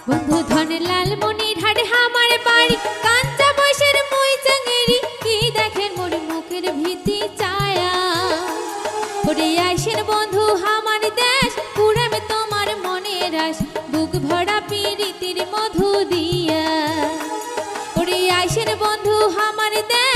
বন্ধু ধন লাল মনির হাট আমার বাড়ি কাঞ্চা বয়সের মই চাঙ্গেরি কি দেখেন মোর মুখের ভীতি ছায়া ওরে আইসেন বন্ধু আমার দেশ পুরাবে তোমার মনের আশ বুক ভরা প্রীতির মধু দিয়া ওরে আইসেন বন্ধু আমার দেশ